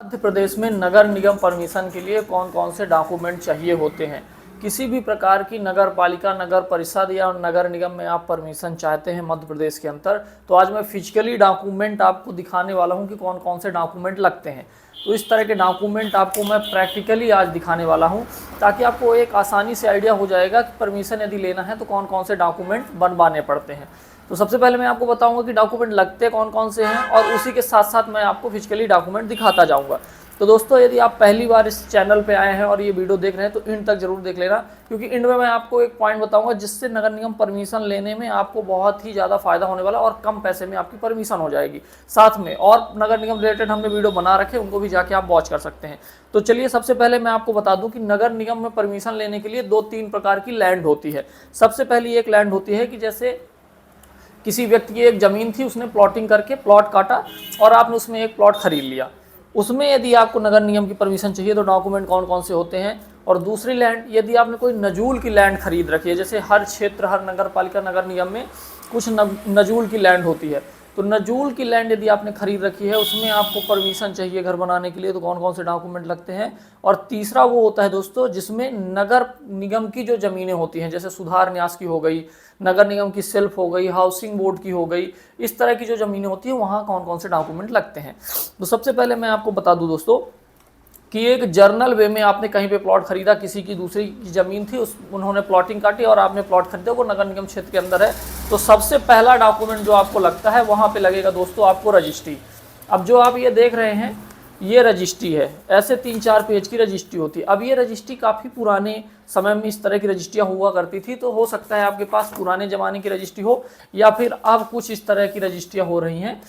मध्य प्रदेश में नगर निगम परमिशन के लिए कौन कौन से डॉक्यूमेंट चाहिए होते हैं। किसी भी प्रकार की नगर पालिका, नगर परिषद या नगर निगम में आप परमिशन चाहते हैं मध्य प्रदेश के अंदर, तो आज मैं फिजिकली डॉक्यूमेंट आपको दिखाने वाला हूं कि कौन कौन से डॉक्यूमेंट लगते हैं। तो इस तरह के डॉक्यूमेंट आपको मैं प्रैक्टिकली आज दिखाने वाला हूं, ताकि आपको एक आसानी से आइडिया हो जाएगा कि परमिशन यदि लेना है तो कौन कौन से डॉक्यूमेंट बनवाने पड़ते हैं। तो सबसे पहले मैं आपको बताऊंगा कि डॉक्यूमेंट लगते कौन कौन से हैं, और उसी के साथ साथ मैं आपको फिजिकली डॉक्यूमेंट दिखाता जाऊंगा। तो दोस्तों, यदि आप पहली बार इस चैनल पे आए हैं और ये वीडियो देख रहे हैं तो एंड तक जरूर देख लेना, क्योंकि एंड में मैं आपको एक पॉइंट बताऊंगा जिससे नगर निगम परमिशन लेने में आपको बहुत ही ज़्यादा फायदा होने वाला और कम पैसे में आपकी परमिशन हो जाएगी। साथ में और नगर निगम रिलेटेड हमने वीडियो बना रखे, उनको भी जाके आप वॉच कर सकते हैं। तो चलिए, सबसे पहले मैं आपको बता दूं कि नगर निगम में परमिशन लेने के लिए 2-3 प्रकार की लैंड होती है। सबसे पहली एक लैंड होती है कि जैसे किसी व्यक्ति की एक ज़मीन थी, उसने प्लॉटिंग करके प्लॉट काटा और आपने उसमें एक प्लॉट खरीद लिया। उसमें यदि आपको नगर निगम की परमिशन चाहिए तो डॉक्यूमेंट कौन कौन से होते हैं। और दूसरी लैंड, यदि आपने कोई नजूल की लैंड खरीद रखी है, जैसे हर क्षेत्र, हर नगर पालिका, नगर निगम में कुछ नजूल की लैंड होती है, तो नजूल की लैंड यदि आपने खरीद रखी है, उसमें आपको परमिशन चाहिए घर बनाने के लिए, तो कौन कौन से डॉक्यूमेंट लगते हैं। और तीसरा वो होता है दोस्तों, जिसमें नगर निगम की जो ज़मीनें होती हैं, जैसे सुधार न्यास की हो गई, नगर निगम की सेल्फ हो गई, हाउसिंग बोर्ड की हो गई, इस तरह की जो ज़मीनें होती हैं वहाँ कौन कौन से डॉक्यूमेंट लगते हैं। तो सबसे पहले मैं आपको बता दूं दोस्तों कि एक जर्नल वे में आपने कहीं पे प्लॉट खरीदा, किसी की दूसरी की ज़मीन थी, उन्होंने प्लॉटिंग काटी और आपने प्लॉट खरीदा, वो नगर निगम क्षेत्र के अंदर है, तो सबसे पहला डॉक्यूमेंट जो आपको लगता है वहाँ पे लगेगा दोस्तों आपको रजिस्ट्री। अब जो आप ये देख रहे हैं, ये रजिस्ट्री है। ऐसे 3-4 पेज की रजिस्ट्री होती है। अब ये रजिस्ट्री काफ़ी पुराने समय में इस तरह की रजिस्ट्रियाँ हुआ करती थी, तो हो सकता है आपके पास पुराने ज़माने की रजिस्ट्री हो, या फिर अब कुछ इस तरह की रजिस्ट्रियाँ हो रही हैं,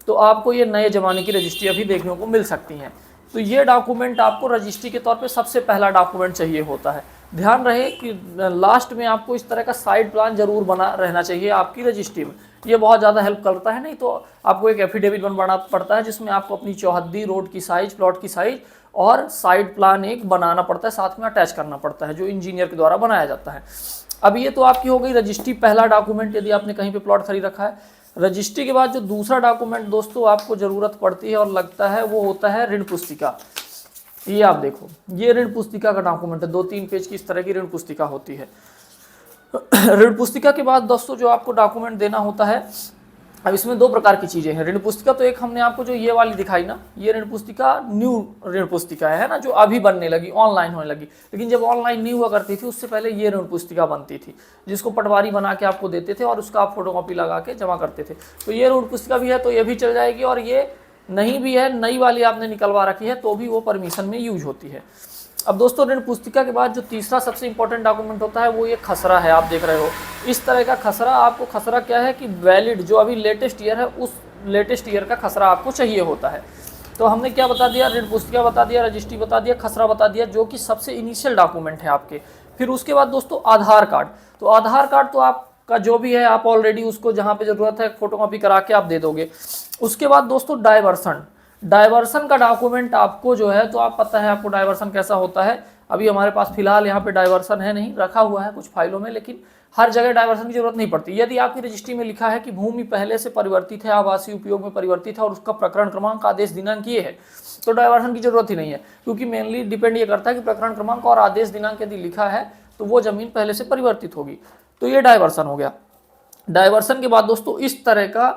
तो आपको ये नए ज़माने की रजिस्ट्रियाँ भी देखने को मिल सकती हैं। तो ये डॉक्यूमेंट आपको रजिस्ट्री के तौर पे सबसे पहला डॉक्यूमेंट चाहिए होता है। ध्यान रहे कि लास्ट में आपको इस तरह का साइड प्लान जरूर बना रहना चाहिए आपकी रजिस्ट्री में। ये बहुत ज़्यादा हेल्प करता है। नहीं तो आपको एक एफिडेविट बनवाना पड़ता है, जिसमें आपको अपनी चौहद्दी, रोड की साइज, प्लॉट की साइज और साइड प्लान एक बनाना पड़ता है, साथ में अटैच करना पड़ता है, जो इंजीनियर के द्वारा बनाया जाता है। अब ये तो आपकी हो गई रजिस्ट्री, पहला डॉक्यूमेंट यदि आपने कहीं पे प्लॉट खरीद रखा है। रजिस्ट्री के बाद जो दूसरा डॉक्यूमेंट दोस्तों आपको ज़रूरत पड़ती है और लगता है, वो होता है ऋण पुस्तिका। ये आप देखो, ये ऋण पुस्तिका का डॉक्यूमेंट है। 2-3 पेज की इस तरह की ऋण पुस्तिका होती है। ऋण पुस्तिका के बाद दोस्तों जो आपको डॉक्यूमेंट देना होता है, अब इसमें 2 प्रकार की चीज़ें हैं। ऋण पुस्तिका तो एक हमने आपको जो ये वाली दिखाई ना, ये ऋण पुस्तिका न्यू ऋण पुस्तिका है ना, जो अभी बनने लगी, ऑनलाइन होने लगी। लेकिन जब ऑनलाइन नहीं हुआ करती थी, उससे पहले ये ऋण पुस्तिका बनती थी, जिसको पटवारी बना के आपको देते थे और उसका आप फोटोकॉपी लगा के जमा करते थे। तो ये ऋण पुस्तिका भी है तो ये भी चल जाएगी, और ये नहीं भी है, नई वाली आपने निकलवा रखी है तो भी वो परमिशन में यूज होती है। अब दोस्तों, ऋण पुस्तिका के बाद जो तीसरा सबसे इंपॉर्टेंट डॉक्यूमेंट होता है, वो ये खसरा है। आप देख रहे हो इस तरह का खसरा। आपको खसरा क्या है कि वैलिड, जो अभी लेटेस्ट ईयर है, उस लेटेस्ट ईयर का खसरा आपको चाहिए होता है। तो हमने क्या बता दिया, ऋण पुस्तिका बता दिया, रजिस्ट्री बता दिया, खसरा बता दिया, जो कि सबसे इनिशियल डॉक्यूमेंट है आपके। फिर उसके बाद दोस्तों आधार कार्ड। तो आधार कार्ड तो आपका जो भी है, आप ऑलरेडी उसको जहाँ पे ज़रूरत है फोटोकॉपी करा के आप दे दोगे। उसके बाद दोस्तों डाइवर्सन का डॉक्यूमेंट आपको जो है, तो आप पता है आपको डाइवर्सन कैसा होता है। अभी हमारे पास फिलहाल यहाँ पे डाइवर्सन है नहीं, रखा हुआ है कुछ फाइलों में, लेकिन हर जगह डाइवर्सन की जरूरत नहीं पड़ती। यदि आपकी रजिस्ट्री में लिखा है कि भूमि पहले से परिवर्तित है, आवासीय उपयोग में परिवर्तित है और उसका प्रकरण क्रमांक, आदेश दिनांक ये है, तो डाइवर्सन की जरूरत ही नहीं है, क्योंकि मेनली डिपेंड ये करता है कि प्रकरण क्रमांक और आदेश दिनांक यदि लिखा है तो वो जमीन पहले से परिवर्तित होगी। तो ये डाइवर्सन हो गया। डाइवर्सन के बाद दोस्तों इस तरह का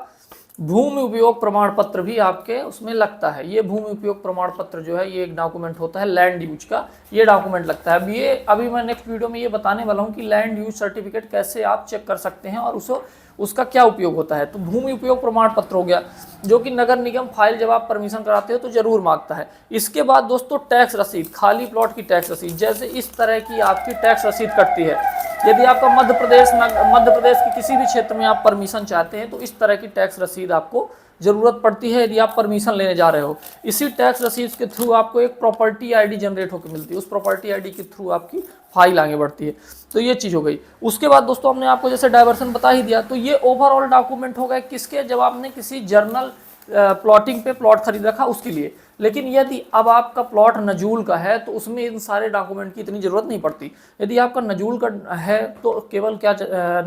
भूमि उपयोग प्रमाण पत्र भी आपके उसमें लगता है। ये भूमि उपयोग प्रमाण पत्र जो है, ये एक डॉक्यूमेंट होता है लैंड यूज का, ये डॉक्यूमेंट लगता है। अभी मैं नेक्स्ट वीडियो में ये बताने वाला हूँ कि लैंड यूज सर्टिफिकेट कैसे आप चेक कर सकते हैं और उसका क्या उपयोग होता है। तो भूमि उपयोग प्रमाण पत्र हो गया, जो कि नगर निगम फाइल जब आप परमिशन कराते हो तो जरूर मांगता है। इसके बाद दोस्तों टैक्स रसीद, खाली प्लॉट की टैक्स रसीद, जैसे इस तरह की आपकी टैक्स रसीद कटती है। यदि आपका मध्य प्रदेश के किसी भी क्षेत्र में आप परमिशन चाहते हैं तो इस तरह की टैक्स रसीद आपको ज़रूरत पड़ती है यदि आप परमिशन लेने जा रहे हो। इसी टैक्स रसीद के थ्रू आपको एक प्रॉपर्टी आईडी जनरेट होकर मिलती है, उस प्रॉपर्टी आईडी के थ्रू आपकी फाइल आगे बढ़ती है। तो ये चीज़ हो गई। उसके बाद दोस्तों हमने आपको जैसे डाइवर्सन बता ही दिया, तो ये ओवरऑल डॉक्यूमेंट हो गए किसके, जब आपने किसी जर्नल प्लॉटिंग पे प्लॉट खरीद रखा उसके लिए। लेकिन यदि अब आपका प्लॉट नजूल का है तो उसमें इन सारे डॉक्यूमेंट की इतनी ज़रूरत नहीं पड़ती। यदि आपका नजूल का है तो केवल क्या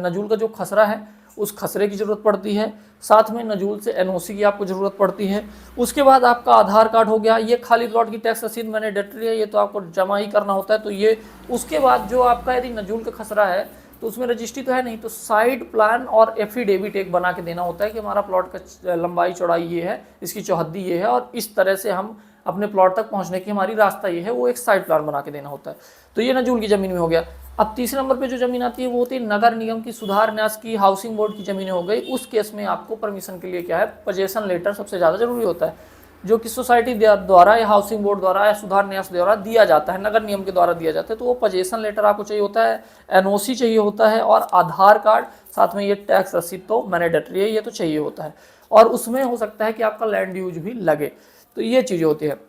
नजूल का जो खसरा है उस खसरे की ज़रूरत पड़ती है, साथ में नजूल से एनओसी की आपको ज़रूरत पड़ती है। उसके बाद आपका आधार कार्ड हो गया, ये खाली प्लॉट की टैक्स रसीद मैंडेटरी है, ये तो आपको जमा ही करना होता है। तो ये उसके बाद जो आपका यदि नजूल का खसरा है तो उसमें रजिस्ट्री तो है नहीं, तो साइड प्लान और एफिडेविट एक बना के देना होता है कि हमारा प्लॉट का लंबाई चौड़ाई ये है, इसकी चौहद्दी ये है और इस तरह से हम अपने प्लॉट तक पहुंचने की हमारी रास्ता ये है, वो एक साइड प्लान बना के देना होता है। तो ये नजूल की ज़मीन में हो गया। अब तीसरे नंबर पे जो ज़मीन आती है वो होती है नगर निगम की, सुधार न्यास की, हाउसिंग बोर्ड की ज़मीनें हो गई। उस केस में आपको परमिशन के लिए क्या है, पोजेसन लेटर सबसे ज़्यादा जरूरी होता है, जो कि सोसाइटी द्वारा या हाउसिंग बोर्ड द्वारा या सुधार न्यास द्वारा दिया जाता है, नगर निगम के द्वारा दिया जाता है। तो वो पोजेसन लेटर आपको चाहिए होता है, एनओसी चाहिए होता है और आधार कार्ड, साथ में ये टैक्स रसीद तो मैंडेटरी है, ये तो चाहिए होता है। और उसमें हो सकता है कि आपका लैंड यूज भी लगे, तो ये चीज़ें होती है।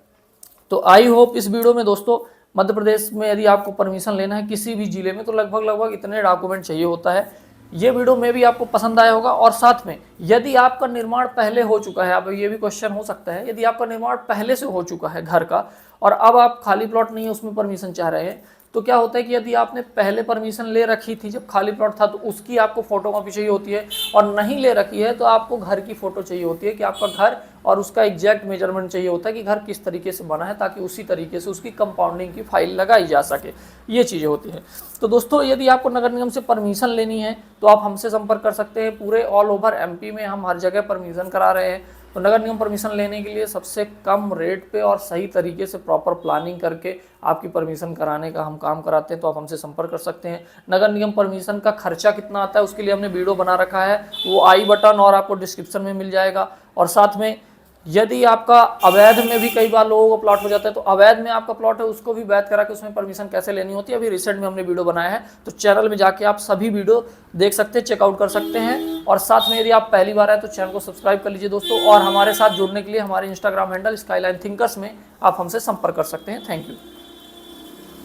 तो आई होप इस वीडियो में दोस्तों, मध्य प्रदेश में यदि आपको परमिशन लेना है किसी भी जिले में तो लगभग इतने डॉक्यूमेंट चाहिए होता है। ये वीडियो में भी आपको पसंद आया होगा। और साथ में यदि आपका निर्माण पहले हो चुका है, अब ये भी क्वेश्चन हो सकता है, यदि आपका निर्माण पहले से हो चुका है घर का और अब आप खाली प्लॉट नहीं है उसमें परमिशन चाह रहे हैं, तो क्या होता है कि यदि आपने पहले परमिशन ले रखी थी जब खाली प्लॉट था तो उसकी आपको फोटो कॉपी चाहिए होती है, और नहीं ले रखी है तो आपको घर की फोटो चाहिए होती है कि आपका घर और उसका एग्जैक्ट मेजरमेंट चाहिए होता है कि घर किस तरीके से बना है, ताकि उसी तरीके से उसकी कंपाउंडिंग की फाइल लगाई जा सके। ये चीज़ें होती हैं। तो दोस्तों यदि आपको नगर निगम से परमिशन लेनी है तो आप हमसे संपर्क कर सकते हैं। पूरे ऑल ओवर एमपी में हम हर जगह परमिशन करा रहे हैं। तो नगर निगम परमिशन लेने के लिए सबसे कम रेट पे और सही तरीके से प्रॉपर प्लानिंग करके आपकी परमिशन कराने का हम काम कराते हैं। तो आप हमसे संपर्क कर सकते हैं। नगर निगम परमिशन का खर्चा कितना आता है उसके लिए हमने वीडियो बना रखा है, वो आई बटन और आपको डिस्क्रिप्शन में मिल जाएगा। और साथ में यदि आपका अवैध में भी कई बार लोगों को प्लॉट हो जाता है, तो अवैध में आपका प्लॉट है उसको भी वैध करा के उसमें परमिशन कैसे लेनी होती है, अभी रिसेंट में हमने वीडियो बनाया है। तो चैनल में जाके आप सभी वीडियो देख सकते हैं, चेकआउट कर सकते हैं। और साथ में यदि आप पहली बार आए तो चैनल को सब्सक्राइब कर लीजिए दोस्तों। और हमारे साथ जुड़ने के लिए हमारे इंस्टाग्राम हैंडल स्काईलाइन थिंकर्स में आप हमसे संपर्क कर सकते हैं। Thank you.